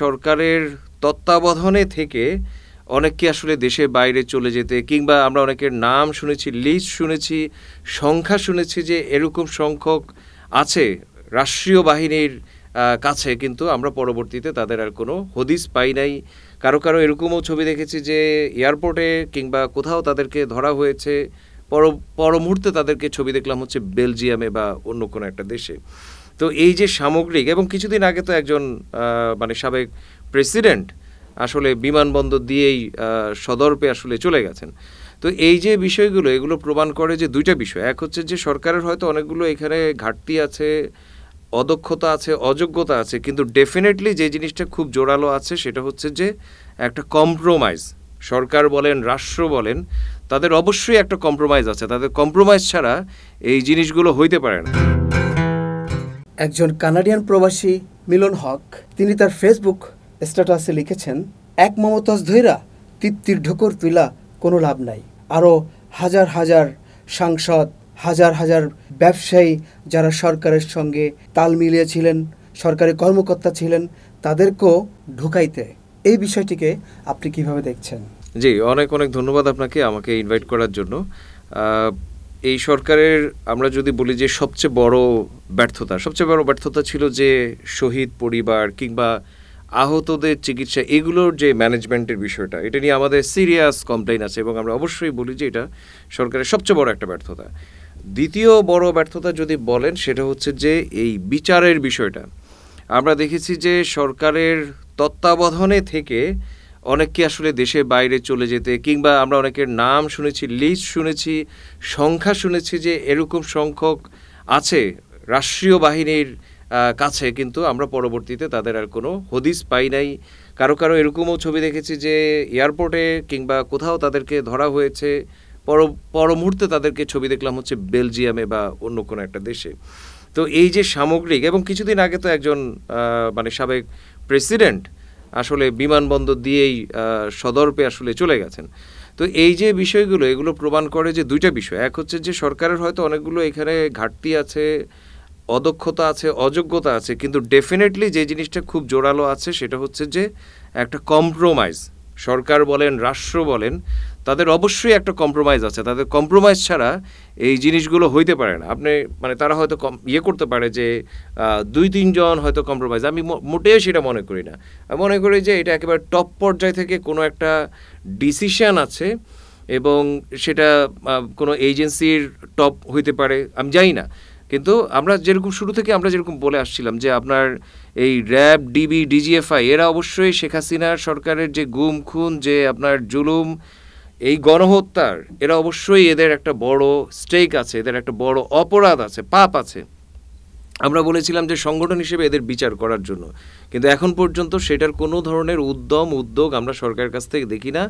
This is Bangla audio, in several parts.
সরকারের তত্ত্বাবধানে থেকে অনেককে আসলে দেশের বাইরে চলে যেতে, কিংবা আমরা অনেকের নাম শুনেছি, লিস্ট শুনেছি, সংখ্যা শুনেছি যে এরকম সংখ্যক আছে রাষ্ট্রীয় বাহিনীর কাছে, কিন্তু আমরা পরবর্তীতে তাদের আর কোনো হদিস পাই নাই। কারো কারো এরকমও ছবি দেখেছি যে এয়ারপোর্টে কিংবা কোথাও তাদেরকে ধরা হয়েছে, পর মুহূর্তে তাদেরকে ছবি দেখলাম হচ্ছে বেলজিয়ামে বা অন্য কোনো একটা দেশে। তো এই যে সামগ্রিক, এবং কিছুদিন আগে তো একজন সাবেক প্রেসিডেন্ট আসলে বিমানবন্দর দিয়েই সদর্পে আসলে চলে গেছেন। তো এই যে বিষয়গুলো, এগুলো প্রমাণ করে যে দুইটা বিষয়। এক হচ্ছে যে সরকারের হয়তো অনেকগুলো এখানে ঘাটতি আছে, অদক্ষতা আছে, অযোগ্যতা আছে, কিন্তু ডেফিনেটলি যে জিনিসটা খুব জোরালো আছে সেটা হচ্ছে যে একটা কম্প্রোমাইজ। সরকার বলেন, রাষ্ট্র বলেন, তাদের অবশ্যই একটা কম্প্রোমাইজ আছে। তাদের কম্প্রোমাইজ ছাড়া এই জিনিসগুলো হইতে পারে না। একজন কানাডিয়ান প্রবাসী মিলন হক, তিনি তার ফেসবুক স্ট্যাটাসে লিখেছেন, এক মমতাজ ধৈরা তৃপ্তির ঢোকর তুইলা কোনো লাভ নাই। আরও হাজার হাজার সাংসদ, হাজার হাজার ব্যবসায়ী যারা সরকারের সঙ্গে তাল মিলিয়েছিলেন, সরকারি কর্মকর্তা ছিলেন, তাদেরকেও ঢুকাইতে। এই বিষয়টিকে আপনি কিভাবে দেখছেন? জি, অনেক অনেক ধন্যবাদ আপনাকে আমাকে ইনভাইট করার জন্য। এই সরকারের আমরা যদি বলি যে সবচেয়ে বড় ব্যর্থতা ছিল যে শহীদ পরিবার কিংবা আহতদের চিকিৎসা, এগুলোর যে ম্যানেজমেন্টের বিষয়টা, এটা নিয়ে আমাদের সিরিয়াস কমপ্লেইন আছে, এবং আমরা অবশ্যই বলি যে এটা সরকারের সবচেয়ে বড় একটা ব্যর্থতা। দ্বিতীয় বড় ব্যর্থতা যদি বলেন, সেটা হচ্ছে যে এই বিচারের বিষয়টা। আমরা দেখেছি যে সরকারের তত্ত্বাবধানে থেকে অনেককে আসলে দেশের বাইরে চলে যেতে, কিংবা আমরা অনেকের নাম শুনেছি, লিস্ট শুনেছি, সংখ্যা শুনেছি যে এরকম সংখ্যক আছে রাষ্ট্রীয় বাহিনীর কাছে, কিন্তু আমরা পরবর্তীতে তাদের আর কোনো হদিস পাই নাই। কারো কারো এরকমও ছবি দেখেছি যে এয়ারপোর্টে কিংবা কোথাও তাদেরকে ধরা হয়েছে, পর মুহূর্তে তাদেরকে ছবি দেখলাম হচ্ছে বেলজিয়ামে বা অন্য কোনো একটা দেশে। তো এই যে সামগ্রিক, এবং কিছুদিন আগে তো একজন সাবেক প্রেসিডেন্ট আসলে বিমানবন্দর দিয়েই সদর্পে আসলে চলে গেছেন। তো এই যে বিষয়গুলো, এগুলো প্রমাণ করে যে দুইটা বিষয়। এক হচ্ছে যে সরকারের হয়তো অনেকগুলো এখানে ঘাটতি আছে, অদক্ষতা আছে, অযোগ্যতা আছে, কিন্তু ডেফিনেটলি যে জিনিসটা খুব জোরালো আছে সেটা হচ্ছে যে একটা কম্প্রোমাইজ। সরকার বলেন, রাষ্ট্র বলেন, তাদের অবশ্যই একটা কম্প্রোমাইজ আছে। তাদের কম্প্রোমাইজ ছাড়া এই জিনিসগুলো হইতে পারে না। আপনি তারা হয়তো করতে পারে যে 2-3 জন হয়তো কম্প্রোমাইজ, আমি মোটেও সেটা মনে করি না। আমি মনে করি যে এটা একেবারে টপ পর্যায় থেকে কোনো একটা ডিসিশন আছে, এবং সেটা কোনো এজেন্সির টপ হইতে পারে, আমি জানি না। কিন্তু আমরা যেরকম শুরু থেকে আমরা যেরকম বলে আসছিলাম যে আপনার এই র্যাব, ডিবি, ডিজিএফআই, এরা অবশ্যই শেখ হাসিনার সরকারের যে গুম খুন, যে আপনার জুলুম, এই গণহত্যার, এরা অবশ্যই এদের একটা বড় স্টেক আছে, এদের একটা বড় অপরাধ আছে, পাপ আছে। আমরা বলেছিলাম যে সংগঠন হিসেবে এদের বিচার করার জন্য, কিন্তু এখন পর্যন্ত সেটার কোনো ধরনের উদ্যোগ আমরা সরকারের কাছ থেকে দেখি না।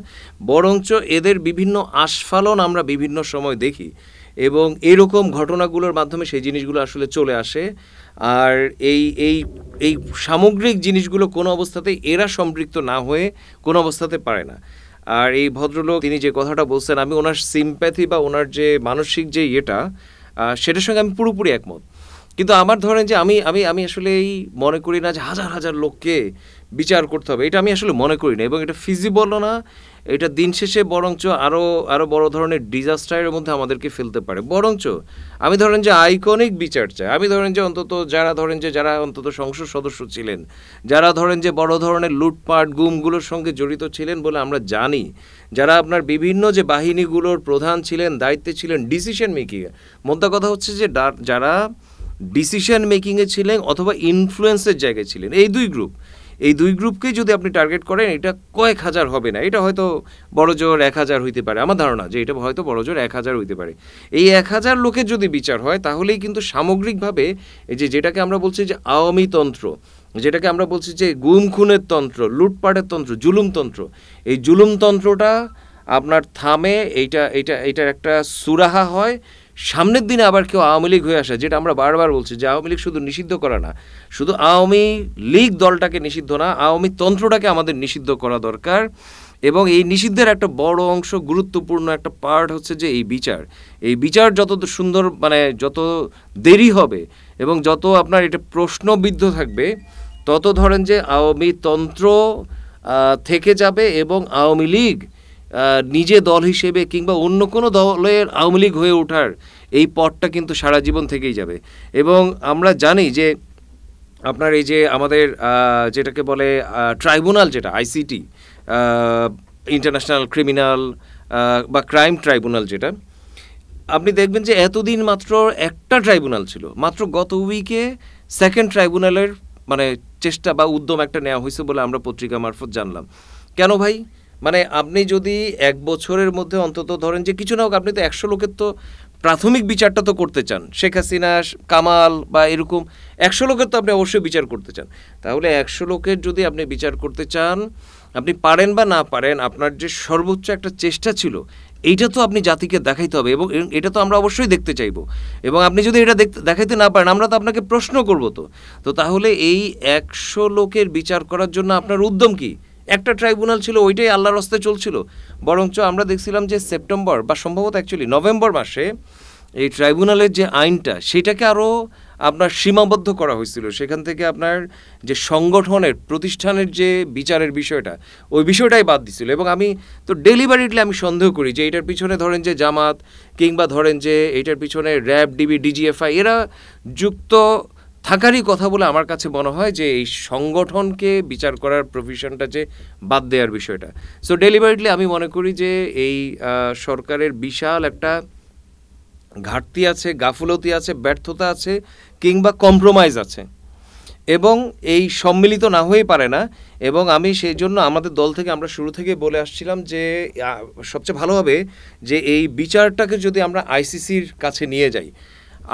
বরঞ্চ এদের বিভিন্ন আস্ফালন আমরা বিভিন্ন সময় দেখি, এবং এরকম ঘটনাগুলোর মাধ্যমে সেই জিনিসগুলো আসলে চলে আসে। আর এই এই এই সামগ্রিক জিনিসগুলো কোনো অবস্থাতেই এরা সম্পৃক্ত না হয়ে কোনো অবস্থাতে পারে না। আর এই ভদ্রলোক, তিনি যে কথাটা বলছেন, আমি ওনার সিম্প্যাথি বা ওনার যে মানসিক যে সেটার সঙ্গে আমি পুরোপুরি একমত। কিন্তু আমার ধরেন যে আমি আমি আমি আসলে এই মনে করি না যে হাজার হাজার লোককে বিচার করতে হবে, এটা আমি আসলে মনে করি না, এবং এটা ফিজিবলও না। এটা দিন শেষে বরঞ্চ আরও বড় ধরনের ডিজাস্টারের মধ্যে আমাদেরকে ফেলতে পারে। বরঞ্চ আমি ধরেন যে আইকনিক বিচার চাই। আমি ধরেন যে যারা অন্তত সংসদ সদস্য ছিলেন, যারা ধরেন যে বড় ধরনের লুটপাট, গুমগুলোর সঙ্গে জড়িত ছিলেন বলে আমরা জানি, যারা আপনার বিভিন্ন যে বাহিনীগুলোর প্রধান ছিলেন, দায়িত্বে ছিলেন, ডিসিশন মেকিংয়ে, মোদ্দা কথা হচ্ছে যে যারা ডিসিশন মেকিংয়ে ছিলেন অথবা ইনফ্লুয়েন্সের জায়গায় ছিলেন, এই দুই গ্রুপকেই যদি আপনি টার্গেট করেন, এটা কয়েক হাজার হবে না, এটা হয়তো বড় জোর 1000 হইতে পারে। আমার ধারণা যে এটা হয়তো বড় জোর 1000 হইতে পারে। এই 1000 লোকের যদি বিচার হয়, তাহলেই কিন্তু সামগ্রিকভাবে এই যেটাকে আমরা বলছি যে আওয়ামী তন্ত্র, যেটাকে আমরা বলছি যে গুম খুনের তন্ত্র, লুটপাটের তন্ত্র, জুলুমতন্ত্র, এই জুলুমতন্ত্রটা আপনার থামে, এইটার একটা সুরাহা হয়। সামনের দিনে আবার কেউ আওয়ামী লীগ হয়ে আসে, যেটা আমরা বারবার বলছি যে আওয়ামী লীগ শুধু নিষিদ্ধ করা না, শুধু আওয়ামী লীগ দলটাকে নিষিদ্ধ না, আওয়ামী তন্ত্রটাকে আমাদের নিষিদ্ধ করা দরকার। এবং এই নিষিদ্ধের একটা বড় অংশ, গুরুত্বপূর্ণ একটা পার্ট হচ্ছে যে এই বিচার যত সুন্দর, যত দেরি হবে এবং যত আপনার এটা প্রশ্নবিদ্ধ থাকবে, তত ধরেন যে আওয়ামী তন্ত্র থেকে যাবে এবং আওয়ামী লীগ নিজে দল হিসেবে কিংবা অন্য কোনো দলের আওয়ামী লীগ হয়ে ওঠার এই পথটা কিন্তু সারা জীবন থেকেই যাবে। এবং আমরা জানি যে আপনার এই যে আমাদের যেটাকে বলে ট্রাইব্যুনাল, যেটা আইসিটি, ইন্টারন্যাশনাল ক্রিমিনাল বা ক্রাইম ট্রাইব্যুনাল, যেটা আপনি দেখবেন যে এতদিন মাত্র একটা ট্রাইব্যুনাল ছিল, মাত্র গত উইকে সেকেন্ড ট্রাইব্যুনালের মানে চেষ্টা বা উদ্যম একটা নেওয়া হয়েছে বলে আমরা পত্রিকা মারফত জানলাম। কেন ভাই? মানে আপনি যদি 1 বছরের মধ্যে অন্তত ধরেন যে কিছু না হোক, আপনি তো 100 লোকের তো প্রাথমিক বিচারটা তো করতে চান, শেখ হাসিনা, কামাল বা এরকম 100 লোকের তো আপনি অবশ্যই বিচার করতে চান। তাহলে 100 লোকের যদি আপনি বিচার করতে চান, আপনি পারেন বা না পারেন, আপনার যে সর্বোচ্চ একটা চেষ্টা ছিল এইটা তো আপনি জাতিকে দেখাইতে হবে, এবং এটা তো আমরা অবশ্যই দেখতে চাইবো। এবং আপনি যদি এটা দেখাইতে না পারেন, আমরা তো আপনাকে প্রশ্ন করবো। তো তাহলে এই 100 লোকের বিচার করার জন্য আপনার উদ্যম কি? একটা ট্রাইব্যুনাল ছিল, ওইটাই আল্লাহর রাস্তায় চলছিল। বরঞ্চ আমরা দেখছিলাম যে সেপ্টেম্বর বা সম্ভবত অ্যাকচুয়ালি নভেম্বর মাসে এই ট্রাইব্যুনালের যে আইনটা, সেটাকে আরও আপনার সীমাবদ্ধ করা হয়েছিল। সেখান থেকে আপনার যে সংগঠনের প্রতিষ্ঠানের যে বিচারের বিষয়টা, ওই বিষয়টাই বাদ দিছিল। এবং আমি তো ডেলিভারিটলি আমি সন্দেহ করি যে এটার পিছনে ধরেন যে জামাত কিংবা ধরেন যে এটার পিছনে র্যাব, ডিবি, ডিজিএফআই এরা যুক্ত থাকারই কথা বলে আমার কাছে মনে হয়, যে এই সংগঠনকে বিচার করার প্রভিশনটা যে বাদ দেওয়ার বিষয়টা। সো ডেলিভারিটলি আমি মনে করি যে এই সরকারের বিশাল একটা ঘাটতি আছে, গাফুলতি আছে, ব্যর্থতা আছে কিংবা কম্প্রোমাইজ আছে, এবং এই সম্মিলিত না হয়ে পারে না। এবং আমি সেই জন্য আমাদের দল থেকে আমরা শুরু থেকে বলে আসছিলাম যে সবচেয়ে ভালো হবে যে এই বিচারটাকে যদি আমরা আইসিসির কাছে নিয়ে যাই।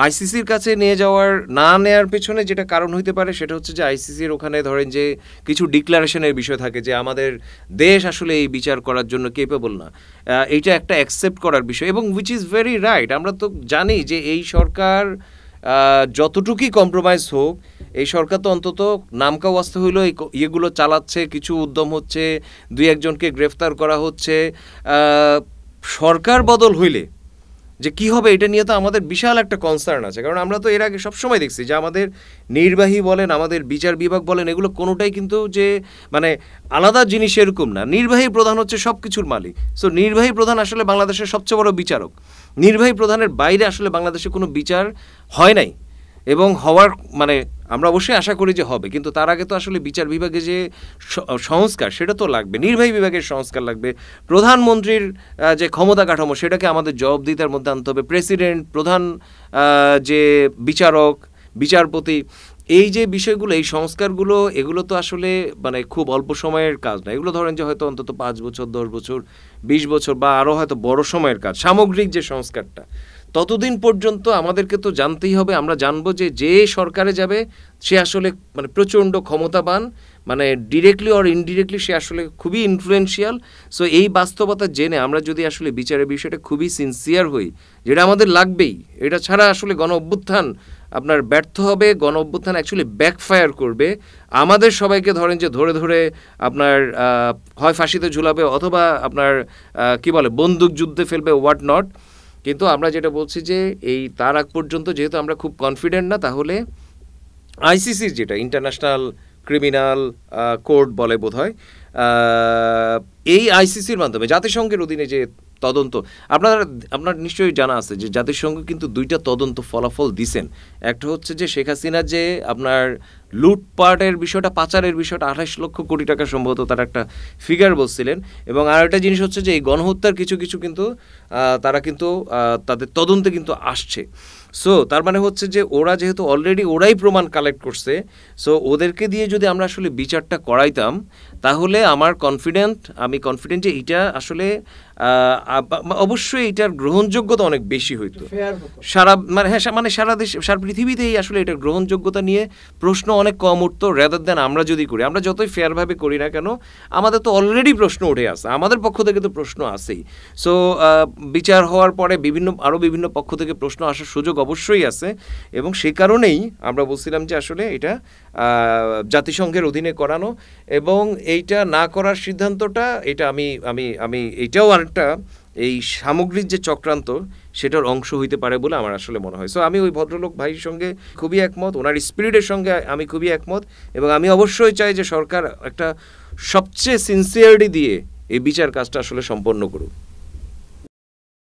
আইসিসির কাছে নিয়ে যাওয়ার না নেওয়ার পেছনে যেটা কারণ হইতে পারে সেটা হচ্ছে যে আইসিসির ওখানে ধরেন যে কিছু ডিক্লারেশনের বিষয় থাকে যে আমাদের দেশ আসলে এই বিচার করার জন্য কেপেবল না, এইটা একটা অ্যাকসেপ্ট করার বিষয়, এবং উইচ ইজ ভেরি রাইট। আমরা তো জানি যে এই সরকার যতটুকুই কম্প্রোমাইজ হোক, এই সরকার তো অন্তত নামকা ওয়াস্তে হইলেও এই ইয়েগুলো চালাচ্ছে, কিছু উদ্যম হচ্ছে, 2-1জনকে গ্রেফতার করা হচ্ছে। সরকার বদল হইলে যে কি হবে এটা নিয়ে তো আমাদের বিশাল একটা কনসার্ন আছে। কারণ আমরা তো এর আগে সবসময় দেখছি যে আমাদের নির্বাহী বলেন, আমাদের বিচার বিভাগ বলেন, এগুলো কোনোটাই কিন্তু যে মানে আলাদা জিনিস এরকম না। নির্বাহী প্রধান হচ্ছে সব কিছুর মালিক। সো নির্বাহী প্রধান আসলে বাংলাদেশের সবচেয়ে বড় বিচারক। নির্বাহী প্রধানের বাইরে আসলে বাংলাদেশে কোনো বিচার হয় নাই, এবং হওয়ার মানে আমরা অবশ্যই আশা করি যে হবে, কিন্তু তার আগে তো আসলে বিচার বিভাগে যে সংস্কার সেটা তো লাগবে, নির্বাহী বিভাগের সংস্কার লাগবে, প্রধানমন্ত্রীর যে ক্ষমতা কাঠামো সেটাকে আমাদের জবাবদিহিতার মধ্যে আনতে হবে, প্রেসিডেন্ট, প্রধান যে বিচারক, বিচারপতি, এই যে বিষয়গুলো, এই সংস্কারগুলো, এগুলো তো আসলে মানে খুব অল্প সময়ের কাজ না। এগুলো ধরেন যে হয়তো অন্তত 5 বছর, 10 বছর, 20 বছর বা আরও হয়তো বড় সময়ের কাজ, সামগ্রিক যে সংস্কারটা। ততদিন পর্যন্ত আমাদেরকে তো জানতেই হবে, আমরা জানবো যে যে সরকারে যাবে সে আসলে মানে প্রচণ্ড ক্ষমতাবান, মানে ডিরেক্টলি অর ইনডিরেক্টলি সে আসলে খুবই ইনফ্লুয়েন্সিয়াল। সো এই বাস্তবতা জেনে আমরা যদি আসলে বিচারের বিষয়টা খুবই সিনসিয়ার হই, যেটা আমাদের লাগবেই, এটা ছাড়া আসলে গণ অভ্যুত্থান আপনার ব্যর্থ হবে, গণ অভ্যুত্থান অ্যাকচুয়ালি ব্যাকফায়ার করবে, আমাদের সবাইকে ধরেন যে ধরে ধরে আপনার হয় ফাঁসিতে ঝুলাবে অথবা আপনার কি বলে বন্দুক যুদ্ধে ফেলবে, হোয়াট নট। কিন্তু আমরা যেটা বলছি যে এই তার আগ পর্যন্ত যেহেতু আমরা খুব কনফিডেন্ট না, তাহলে আইসিসির যেটা ইন্টারন্যাশনাল ক্রিমিনাল কোর্ট বলে বোধহয়, এই আইসিসির মাধ্যমে জাতিসংঘের অধীনে যে তদন্ত, আপনার নিশ্চয়ই জানা আছে যে জাতিসংঘ কিন্তু 2টা তদন্ত ফলাফল দিছেন। একটা হচ্ছে যে শেখ হাসিনা যে আপনার লুটপাটের বিষয়টা, পাচারের বিষয়টা 28 লক্ষ কোটি টাকা সম্ভবত তার একটা ফিগার বলছিলেন, এবং আর একটা জিনিস হচ্ছে যে এই গণহত্যার কিছু কিছু কিন্তু তারা কিন্তু তাদের তদন্তে কিন্তু আসছে। সো তার মানে হচ্ছে যে ওরা যেহেতু অলরেডি ওরাই প্রমাণ কালেক্ট করছে, সো ওদেরকে দিয়ে যদি আমরা আসলে বিচারটা করাইতাম, তাহলে আমি কনফিডেন্ট যে এটা আসলে অবশ্যই এটার গ্রহণযোগ্যতা অনেক বেশি হইতো সারা সারা দেশ, সারা পৃথিবীতেই আসলে এটার গ্রহণযোগ্যতা নিয়ে প্রশ্ন অনেক কম উঠতো, রেদার দেন আমরা যদি করি। আমরা যতই ফেয়ারভাবে করি না কেন, আমাদের তো অলরেডি প্রশ্ন উঠে আসে, আমাদের পক্ষ থেকে তো প্রশ্ন আসেই। সো বিচার হওয়ার পরে আরও বিভিন্ন পক্ষ থেকে প্রশ্ন আসার সুযোগ অবশ্যই আছে, এবং সেই কারণেই আমরা বলছিলাম যে আসলে এটা জাতিসংঘের অধীনে করানো, এবং এইটা না করার সিদ্ধান্তটা এটা আমি এইটাও আরেকটা এই সামগ্রিক যে চক্রান্ত সেটার অংশ হইতে পারে বলে আমার আসলে মনে হয়। সো আমি ওই ভদ্রলোক ভাইয়ের সঙ্গে খুবই একমত, ওনার স্পিরিটের সঙ্গে আমি খুবই একমত, এবং আমি অবশ্যই চাই যে সরকার একটা সবচেয়ে সিনসিয়ারিটি দিয়ে এই বিচার কাজটা আসলে সম্পন্ন করুক।